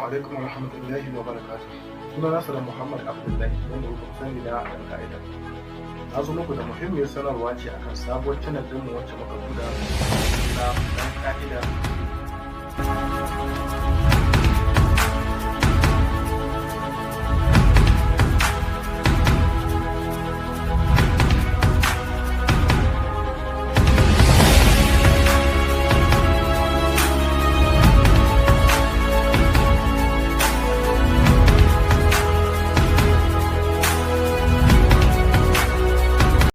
alaikum wa rahmatullahi wa barakatuh. Suna Nasiru Muhammad Abdullahi wanda kuka sani da ɗan ka'ida. Na zo muku da muhimmiyar sanarwa ce akan sabuwar channel ɗinmu wacce muka buɗe na ɗan ka'ida.